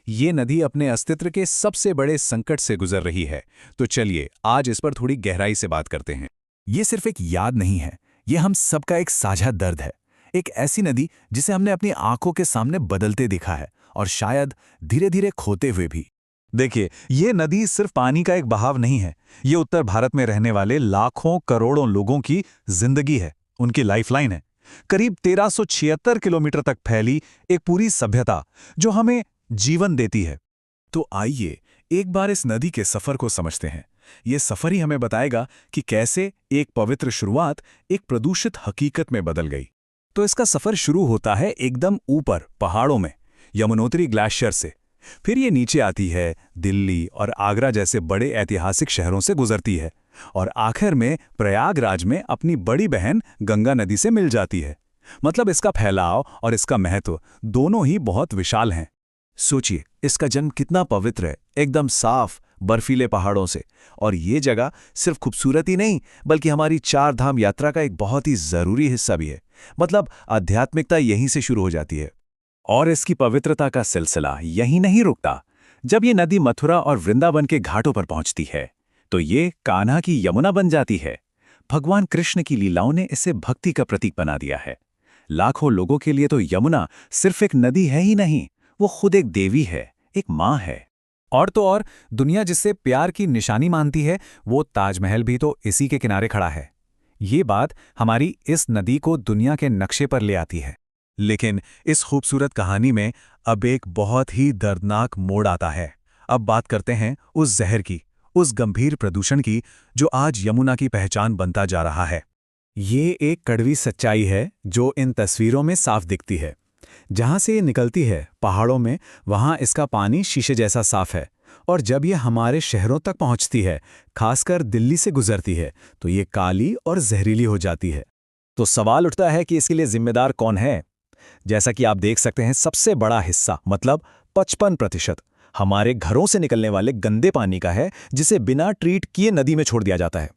ये नदी अपने अस्तित्व के सबसे बड़े संकट से गुजर रही है। तो चलिए आज इस पर थोड़ी गहराई से बात करते हैं। ये सिर्फ एक याद नहीं है, ये हम सबका एक साझा दर्द है। एक ऐसी नदी जिसे हमने अपनी आंखों के सामने बदलते देखा है और शायद धीरे धीरे खोते हुए भी। देखिए, ये नदी सिर्फ पानी का एक बहाव नहीं है, ये उत्तर भारत में रहने वाले लाखों करोड़ों लोगों की जिंदगी है, उनकी लाइफलाइन है। करीब 1376 किलोमीटर तक फैली एक पूरी सभ्यता जो हमें जीवन देती है। तो आइए एक बार इस नदी के सफर को समझते हैं। ये सफर ही हमें बताएगा कि कैसे एक पवित्र शुरुआत एक प्रदूषित हकीकत में बदल गई। तो इसका सफर शुरू होता है एकदम ऊपर पहाड़ों में, यमुनोत्री ग्लेशियर से। फिर ये नीचे आती है, दिल्ली और आगरा जैसे बड़े ऐतिहासिक शहरों से गुजरती है और आखिर में प्रयागराज में अपनी बड़ी बहन गंगा नदी से मिल जाती है। मतलब इसका फैलाव और इसका महत्व दोनों ही बहुत विशाल हैं। सोचिए, इसका जन्म कितना पवित्र है, एकदम साफ बर्फीले पहाड़ों से। और ये जगह सिर्फ खूबसूरत ही नहीं, बल्कि हमारी चार धाम यात्रा का एक बहुत ही जरूरी हिस्सा भी है। मतलब आध्यात्मिकता यहीं से शुरू हो जाती है। और इसकी पवित्रता का सिलसिला यहीं नहीं रुकता। जब ये नदी मथुरा और वृंदावन के घाटों पर पहुंचती है तो ये कान्हा की यमुना बन जाती है। भगवान कृष्ण की लीलाओं ने इसे भक्ति का प्रतीक बना दिया है। लाखों लोगों के लिए तो यमुना सिर्फ एक नदी है ही नहीं, वो खुद एक देवी है, एक माँ है। और तो और, दुनिया जिससे प्यार की निशानी मानती है, वो ताजमहल भी तो इसी के किनारे खड़ा है। ये बात हमारी इस नदी को दुनिया के नक्शे पर ले आती है। लेकिन इस खूबसूरत कहानी में अब एक बहुत ही दर्दनाक मोड़ आता है। अब बात करते हैं उस जहर की, उस गंभीर प्रदूषण की जो आज यमुना की पहचान बनता जा रहा है। ये एक कड़वी सच्चाई है जो इन तस्वीरों में साफ दिखती है। जहाँ से ये निकलती है पहाड़ों में, वहाँ इसका पानी शीशे जैसा साफ है। और जब ये हमारे शहरों तक पहुँचती है, खासकर दिल्ली से गुजरती है, तो ये काली और जहरीली हो जाती है। तो सवाल उठता है कि इसके लिए जिम्मेदार कौन है। जैसा कि आप देख सकते हैं, सबसे बड़ा हिस्सा मतलब 55% हमारे घरों से निकलने वाले गंदे पानी का है, जिसे बिना ट्रीट किए नदी में छोड़ दिया जाता है।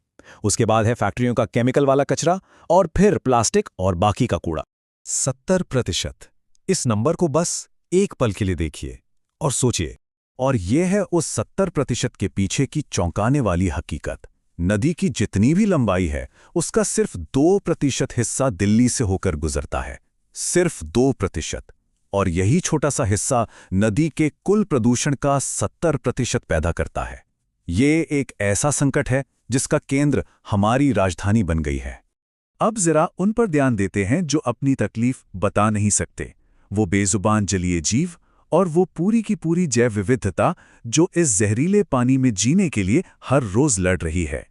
उसके बाद है फैक्ट्रियों का केमिकल वाला कचरा और फिर प्लास्टिक और बाकी का कूड़ा। 70%। इस नंबर को बस एक पल के लिए देखिए और सोचिए। और यह है उस 70% के पीछे की चौंकाने वाली हकीकत। नदी की जितनी भी लंबाई है, उसका सिर्फ 2% हिस्सा दिल्ली से होकर गुजरता है। सिर्फ 2%। और यही छोटा सा हिस्सा नदी के कुल प्रदूषण का 70% पैदा करता है। ये एक ऐसा संकट है जिसका केंद्र हमारी राजधानी बन गई है। अब जरा उन पर ध्यान देते हैं जो अपनी तकलीफ बता नहीं सकते। वो बेजुबान जलीय जीव और वो पूरी की पूरी जैव विविधता जो इस जहरीले पानी में जीने के लिए हर रोज लड़ रही है।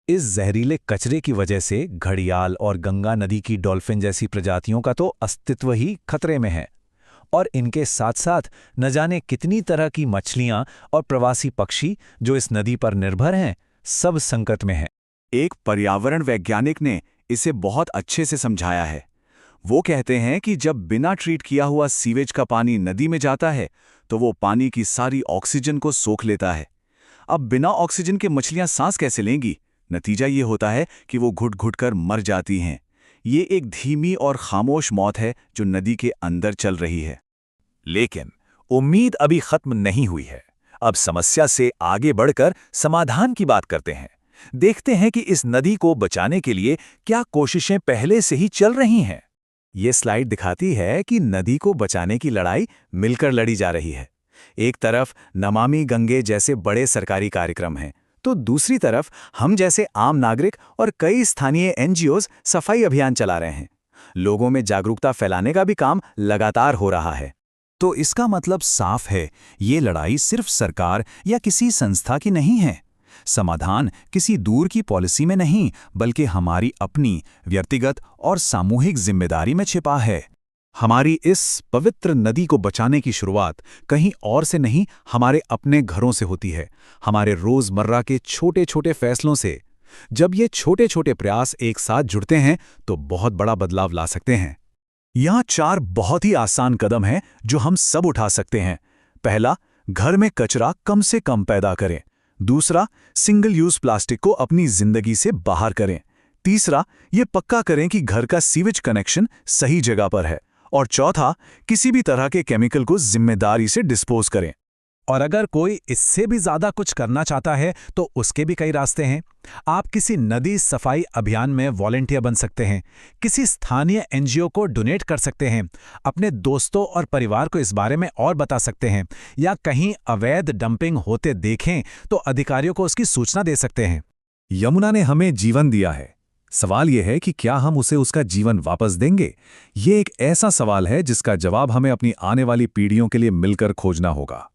इस जहरीले कचरे की वजह से घड़ियाल और गंगा नदी की डॉल्फिन जैसी प्रजातियों का तो अस्तित्व ही खतरे में है। और इनके साथ साथ न जाने कितनी तरह की मछलियां और प्रवासी पक्षी जो इस नदी पर निर्भर हैं, सब संकट में हैं। एक पर्यावरण वैज्ञानिक ने इसे बहुत अच्छे से समझाया है। वो कहते हैं कि जब बिना ट्रीट किया हुआ सीवेज का पानी नदी में जाता है तो वो पानी की सारी ऑक्सीजन को सोख लेता है। अब बिना ऑक्सीजन के मछलियां सांस कैसे लेंगी? नतीजा ये होता है कि वो घुट घुट कर मर जाती हैं। ये एक धीमी और खामोश मौत है जो नदी के अंदर चल रही है। लेकिन उम्मीद अभी खत्म नहीं हुई है। अब समस्या से आगे बढ़कर समाधान की बात करते हैं। देखते हैं कि इस नदी को बचाने के लिए क्या कोशिशें पहले से ही चल रही हैं। ये स्लाइड दिखाती है कि नदी को बचाने की लड़ाई मिलकर लड़ी जा रही है। एक तरफ नमामि गंगे जैसे बड़े सरकारी कार्यक्रम हैं, तो दूसरी तरफ हम जैसे आम नागरिक और कई स्थानीय एनजीओज सफाई अभियान चला रहे हैं। लोगों में जागरूकता फैलाने का भी काम लगातार हो रहा है। तो इसका मतलब साफ है, ये लड़ाई सिर्फ सरकार या किसी संस्था की नहीं है। समाधान किसी दूर की पॉलिसी में नहीं, बल्कि हमारी अपनी व्यक्तिगत और सामूहिक जिम्मेदारी में छिपा है। हमारी इस पवित्र नदी को बचाने की शुरुआत कहीं और से नहीं, हमारे अपने घरों से होती है, हमारे रोजमर्रा के छोटे छोटे फैसलों से। जब ये छोटे छोटे प्रयास एक साथ जुड़ते हैं तो बहुत बड़ा बदलाव ला सकते हैं। यहाँ 4 बहुत ही आसान कदम हैं जो हम सब उठा सकते हैं। पहला, घर में कचरा कम से कम पैदा करें। दूसरा, सिंगल यूज प्लास्टिक को अपनी जिंदगी से बाहर करें। तीसरा, ये पक्का करें कि घर का सीवेज कनेक्शन सही जगह पर है। और चौथा, किसी भी तरह के केमिकल को जिम्मेदारी से डिस्पोज करें। और अगर कोई इससे भी ज्यादा कुछ करना चाहता है तो उसके भी कई रास्ते हैं। आप किसी नदी सफाई अभियान में वॉलंटियर बन सकते हैं, किसी स्थानीय एनजीओ को डोनेट कर सकते हैं, अपने दोस्तों और परिवार को इस बारे में और बता सकते हैं, या कहीं अवैध डंपिंग होते देखें तो अधिकारियों को उसकी सूचना दे सकते हैं। यमुना ने हमें जीवन दिया है। सवाल यह है कि क्या हम उसे उसका जीवन वापस देंगे? ये एक ऐसा सवाल है जिसका जवाब हमें अपनी आने वाली पीढ़ियों के लिए मिलकर खोजना होगा।